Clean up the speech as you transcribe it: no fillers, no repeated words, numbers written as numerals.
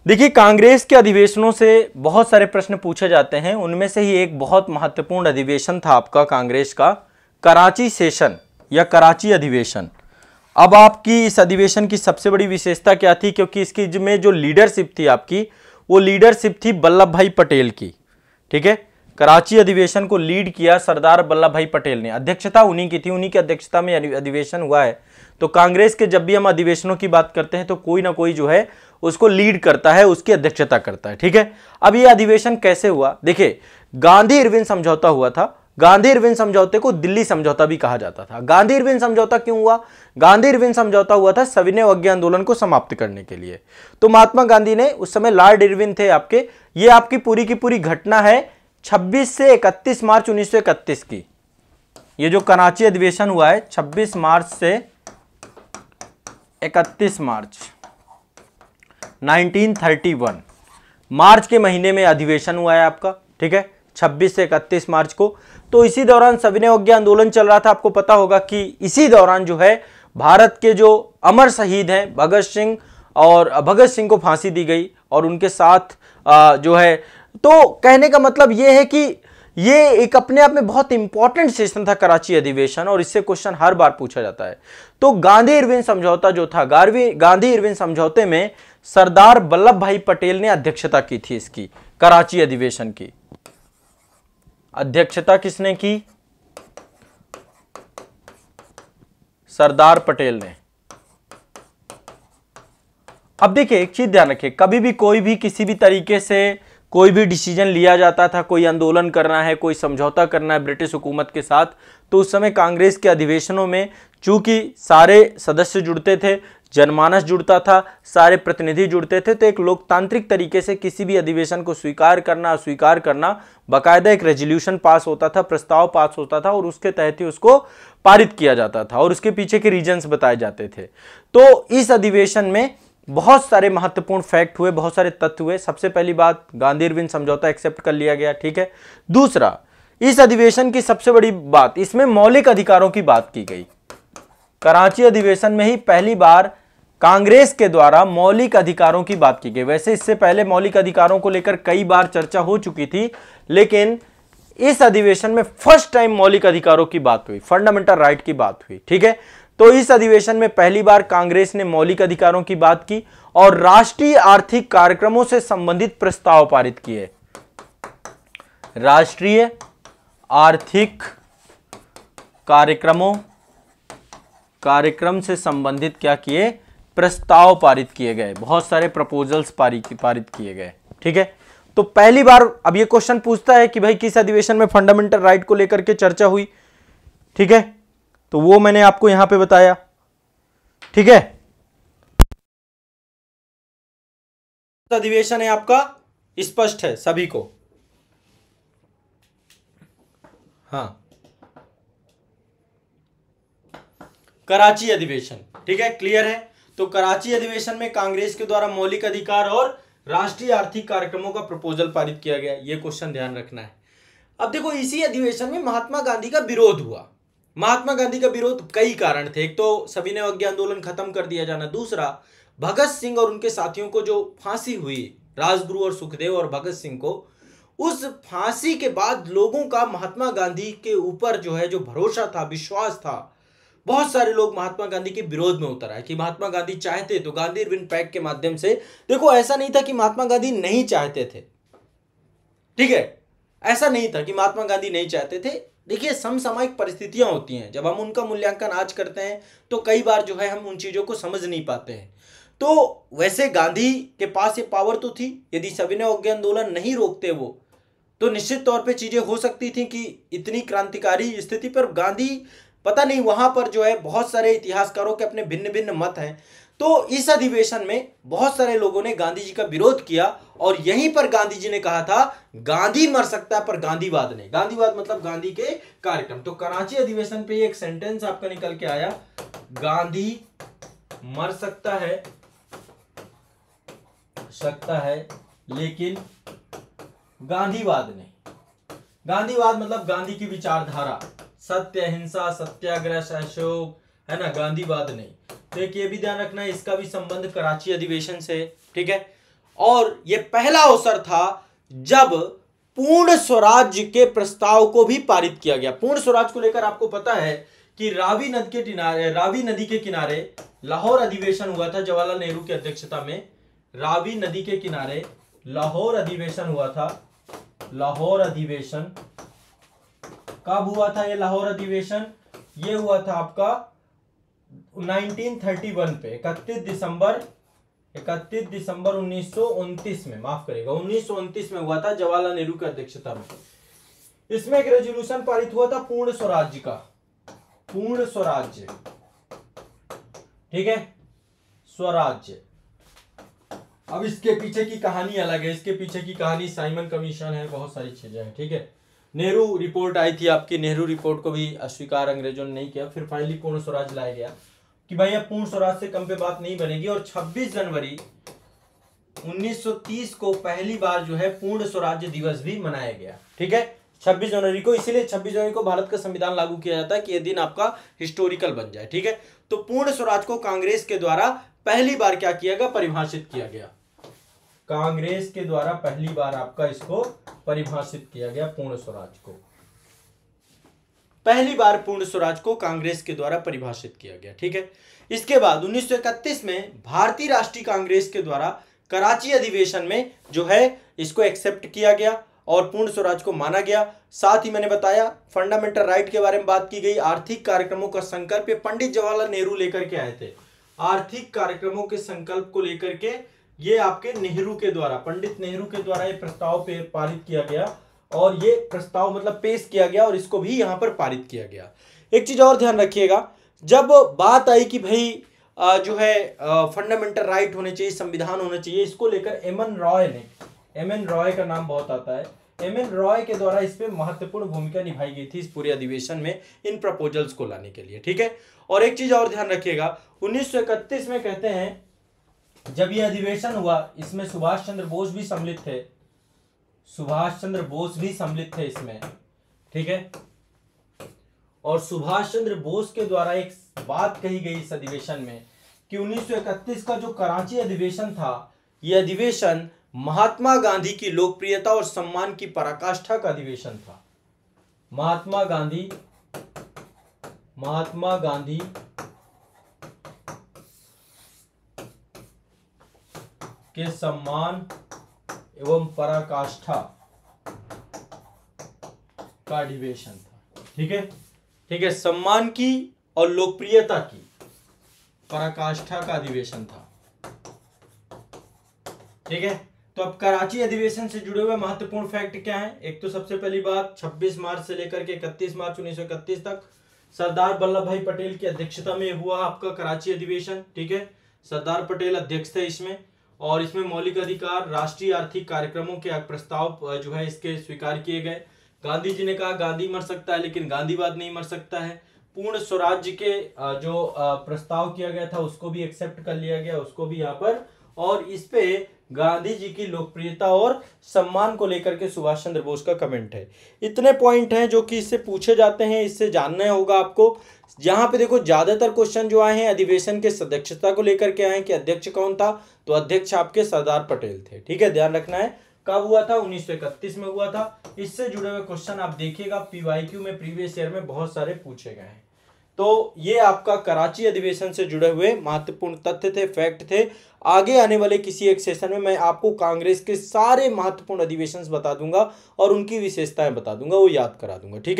देखिए, कांग्रेस के अधिवेशनों से बहुत सारे प्रश्न पूछे जाते हैं। उनमें से ही एक बहुत महत्वपूर्ण अधिवेशन था आपका कांग्रेस का, कराची सेशन या कराची अधिवेशन। अब आपकी इस अधिवेशन की सबसे बड़ी विशेषता क्या थी? क्योंकि इसकी में जो लीडरशिप थी आपकी, वो लीडरशिप थी वल्लभ भाई पटेल की। ठीक है, कराची अधिवेशन को लीड किया सरदार वल्लभ भाई पटेल ने, अध्यक्षता उन्हीं की थी, उन्हीं की अध्यक्षता में अधिवेशन हुआ है। तो कांग्रेस के जब भी हम अधिवेशनों की बात करते हैं तो कोई ना कोई जो है उसको लीड करता है, उसकी अध्यक्षता करता है। ठीक है, अब ये अधिवेशन कैसे हुआ? देखिए, गांधी इरविन समझौता हुआ था। गांधी इरविन समझौते को दिल्ली समझौता भी कहा जाता था। गांधी इरविन समझौता क्यों हुआ? गांधी इरविन समझौता हुआ था सविनय अवज्ञा आंदोलन को समाप्त करने के लिए। तो महात्मा गांधी ने, उस समय लॉर्ड इरविन थे आपके, ये आपकी पूरी की पूरी घटना है 26 से 31 मार्च 1931 की। ये जो कराची अधिवेशन हुआ है 26 मार्च से 31 मार्च 1931, मार्च के महीने में अधिवेशन हुआ है आपका। ठीक है, 26 से 31 मार्च को। तो इसी दौरान सविनय अवज्ञा आंदोलन चल रहा था। आपको पता होगा कि इसी दौरान जो है भारत के जो अमर शहीद हैं भगत सिंह, और भगत सिंह को फांसी दी गई और उनके साथ जो है, तो कहने का मतलब यह है कि ये एक अपने आप में बहुत इंपॉर्टेंट सेशन था कराची अधिवेशन, और इससे क्वेश्चन हर बार पूछा जाता है। तो गांधी इरविन समझौता जो था, गांधी इरविन समझौते में सरदार वल्लभ भाई पटेल ने अध्यक्षता की थी इसकी, कराची अधिवेशन की। अध्यक्षता किसने की? सरदार पटेल ने। अब देखिए, एक चीज ध्यान रखिए, कभी भी कोई भी किसी भी तरीके से कोई भी डिसीजन लिया जाता था, कोई आंदोलन करना है, कोई समझौता करना है ब्रिटिश हुकूमत के साथ, तो उस समय कांग्रेस के अधिवेशनों में चूंकि सारे सदस्य जुड़ते थे, जनमानस जुड़ता था, सारे प्रतिनिधि जुड़ते थे, तो एक लोकतांत्रिक तरीके से किसी भी अधिवेशन को स्वीकार करना अस्वीकार करना, बाकायदा एक रेजोल्यूशन पास होता था, प्रस्ताव पास होता था, और उसके तहत ही उसको पारित किया जाता था, और उसके पीछे के रीजंस बताए जाते थे। तो इस अधिवेशन में बहुत सारे महत्वपूर्ण फैक्ट हुए, बहुत सारे तथ्य हुए। सबसे पहली बात, गांधी इरविन समझौता एक्सेप्ट कर लिया गया। ठीक है, दूसरा, इस अधिवेशन की सबसे बड़ी बात, इसमें मौलिक अधिकारों की बात की गई। कराची अधिवेशन में ही पहली बार कांग्रेस के द्वारा मौलिक अधिकारों की बात की गई। वैसे इससे पहले मौलिक अधिकारों को लेकर कई बार चर्चा हो चुकी थी, लेकिन इस अधिवेशन में फर्स्ट टाइम मौलिक अधिकारों की बात हुई, फंडामेंटल राइट की बात हुई। ठीक है, तो इस अधिवेशन में पहली बार कांग्रेस ने मौलिक अधिकारों की बात की और राष्ट्रीय आर्थिक कार्यक्रमों से संबंधित प्रस्ताव पारित किए। राष्ट्रीय आर्थिक कार्यक्रम से संबंधित क्या किए? प्रस्ताव पारित किए गए, बहुत सारे प्रपोजल्स पारित किए गए। ठीक है, तो पहली बार अब ये क्वेश्चन पूछता है कि भाई किस अधिवेशन में फंडामेंटल राइट को लेकर के चर्चा हुई। ठीक है, तो वो मैंने आपको यहां पे बताया। ठीक है, अधिवेशन है आपका, स्पष्ट है सभी को? हाँ, कराची अधिवेशन। ठीक है, क्लियर है? तो कराची अधिवेशन में कांग्रेस के द्वारा मौलिक अधिकार और राष्ट्रीय आर्थिक कार्यक्रमों का प्रपोजल पारित किया गया, ये क्वेश्चन ध्यान रखना है। अब देखो, इसी अधिवेशन में महात्मा गांधी का विरोध हुआ। महात्मा गांधी का विरोध कई कारण थे। एक तो सविनय अवज्ञा आंदोलन खत्म कर दिया जाना, दूसरा भगत सिंह और उनके साथियों को जो फांसी हुई, राजगुरु और सुखदेव और भगत सिंह को, उस फांसी के बाद लोगों का महात्मा गांधी के ऊपर जो है जो भरोसा था, विश्वास था, बहुत सारे लोग महात्मा गांधी के विरोध में उतर आए कि महात्मा गांधी चाहते तो गांधी इरविन पैक्ट के माध्यम से, देखो ऐसा नहीं था कि महात्मा गांधी नहीं चाहते थे। ठीक है, ऐसा नहीं था कि महात्मा गांधी नहीं चाहते थे। देखिए, समसामयिक परिस्थितियां होती हैं, जब हम उनका मूल्यांकन आज करते हैं तो कई बार जो है हम उन चीजों को समझ नहीं पाते हैं। तो वैसे गांधी के पास ये पावर तो थी, यदि सविनय अवज्ञा आंदोलन नहीं रोकते वो, तो निश्चित तौर पे चीजें हो सकती थी कि इतनी क्रांतिकारी स्थिति पर गांधी, पता नहीं, वहां पर जो है बहुत सारे इतिहासकारों के अपने भिन्न भिन्न मत हैं। तो इस अधिवेशन में बहुत सारे लोगों ने गांधी जी का विरोध किया, और यहीं पर गांधी जी ने कहा था गांधी मर सकता है पर गांधीवाद नहीं। गांधीवाद मतलब गांधी के कार्यक्रम। तो कराची अधिवेशन पे एक सेंटेंस आपका निकल के आया, गांधी मर सकता है लेकिन गांधीवाद नहीं। गांधीवाद मतलब गांधी की विचारधारा, सत्य, अहिंसा, सत्याग्रह, असहयोग, है ना, गांधीवाद नहीं। तो एक ये भी ध्यान रखना है, इसका भी संबंध कराची अधिवेशन से। ठीक है, और यह पहला अवसर था जब पूर्ण स्वराज्य के प्रस्ताव को भी पारित किया गया। पूर्ण स्वराज को लेकर आपको पता है कि रावी नदी के किनारे लाहौर अधिवेशन हुआ था जवाहरलाल नेहरू की अध्यक्षता में। रावी नदी के किनारे लाहौर अधिवेशन हुआ था। लाहौर अधिवेशन कब हुआ था? ये लाहौर अधिवेशन ये हुआ था आपका 1931 पे 31 दिसंबर 1929 में, माफ करेगा 1929 में हुआ था जवाहरलाल नेहरू की अध्यक्षता में। इसमें एक रेजोल्यूशन पारित हुआ था पूर्ण स्वराज्य का, पूर्ण स्वराज्य, ठीक है, स्वराज्य। अब इसके पीछे की कहानी अलग है, इसके पीछे की कहानी साइमन कमीशन है, बहुत सारी चीजें हैं, ठीक है। नेहरू रिपोर्ट आई थी आपकी, नेहरू रिपोर्ट को भी अस्वीकार अंग्रेजों ने नहीं किया, फिर फाइनली पूर्ण स्वराज लाया गया कि भाई अब पूर्ण स्वराज से कम पे बात नहीं बनेगी। और 26 जनवरी 1930 को पहली बार जो है पूर्ण स्वराज्य दिवस भी मनाया गया, ठीक है, 26 जनवरी को। इसीलिए 26 जनवरी को भारत का संविधान लागू किया जाता है कि यह दिन आपका हिस्टोरिकल बन जाए, ठीक है। तो पूर्ण स्वराज को कांग्रेस के द्वारा पहली बार क्या किया गया? परिभाषित किया गया। कांग्रेस के द्वारा पहली बार आपका इसको परिभाषित किया गया, पूर्ण स्वराज को पहली बार पूर्ण स्वराज को कांग्रेस के द्वारा परिभाषित किया गया, ठीक है। इसके बाद 1931 में भारतीय राष्ट्रीय कांग्रेस के द्वारा कराची अधिवेशन में जो है इसको एक्सेप्ट किया गया और पूर्ण स्वराज को माना गया। साथ ही मैंने बताया फंडामेंटल राइट के बारे में बात की गई। आर्थिक कार्यक्रमों का संकल्प ये पंडित जवाहरलाल नेहरू लेकर के आए थे। आर्थिक कार्यक्रमों के संकल्प को लेकर के ये आपके नेहरू के द्वारा, पंडित नेहरू के द्वारा ये प्रस्ताव पे पारित किया गया और ये प्रस्ताव मतलब पेश किया गया और इसको भी यहां पर पारित किया गया। एक चीज और ध्यान रखिएगा, जब बात आई कि भाई जो है फंडामेंटल राइट होने चाहिए, संविधान होना चाहिए, इसको लेकर एम एन रॉय का नाम बहुत आता है। एम एन रॉय के द्वारा इस पे महत्वपूर्ण भूमिका निभाई गई थी इस पूरे अधिवेशन में इन प्रपोजल्स को लाने के लिए, ठीक है। और एक चीज और ध्यान रखिएगा, 1931 में कहते हैं जब यह अधिवेशन हुआ इसमें सुभाष चंद्र बोस भी सम्मिलित थे, सुभाष चंद्र बोस भी सम्मिलित थे इसमें, ठीक है। और सुभाष चंद्र बोस के द्वारा एक बात कही गई इस अधिवेशन में कि 1931 का जो कराची अधिवेशन था, यह अधिवेशन महात्मा गांधी की लोकप्रियता और सम्मान की पराकाष्ठा का अधिवेशन था। महात्मा गांधी के सम्मान एवं पराकाष्ठा का अधिवेशन था, ठीक है, ठीक है, सम्मान की और लोकप्रियता की पराकाष्ठा का अधिवेशन था, ठीक है। तो अब कराची अधिवेशन से जुड़े हुए महत्वपूर्ण फैक्ट क्या है? एक तो सबसे पहली बात 26 मार्च से लेकर के 31 मार्च 1931 तक सरदार वल्लभ भाई पटेल की अध्यक्षता में हुआ आपका कराची अधिवेशन, ठीक है। सरदार पटेल अध्यक्ष थे इसमें और इसमें मौलिक अधिकार, राष्ट्रीय आर्थिक कार्यक्रमों के प्रस्ताव जो है इसके स्वीकार किए गए। गांधी जी ने कहा गांधी मर सकता है लेकिन गांधीवाद नहीं मर सकता है। पूर्ण स्वराज्य के जो प्रस्ताव किया गया था उसको भी एक्सेप्ट कर लिया गया, उसको भी यहाँ पर। और इस पे गांधी जी की लोकप्रियता और सम्मान को लेकर के सुभाष चंद्र बोस का कमेंट है। इतने पॉइंट हैं जो कि इससे पूछे जाते हैं, इससे जानना होगा आपको। यहाँ पे देखो ज्यादातर क्वेश्चन जो आए हैं अधिवेशन के सदस्यता को लेकर के आए हैं कि अध्यक्ष कौन था, तो अध्यक्ष आपके सरदार पटेल थे, ठीक है, ध्यान रखना है। कब हुआ था? 1931 में हुआ था। इससे जुड़े हुए क्वेश्चन आप देखिएगा पीवाईक्यू में प्रीवियस ईयर में बहुत सारे पूछे गए हैं। तो ये आपका कराची अधिवेशन से जुड़े हुए महत्वपूर्ण तथ्य थे, फैक्ट थे। आगे आने वाले किसी एक सेशन में मैं आपको कांग्रेस के सारे महत्वपूर्ण अधिवेशन बता दूंगा और उनकी विशेषताएं बता दूंगा, वो याद करा दूंगा, ठीक है।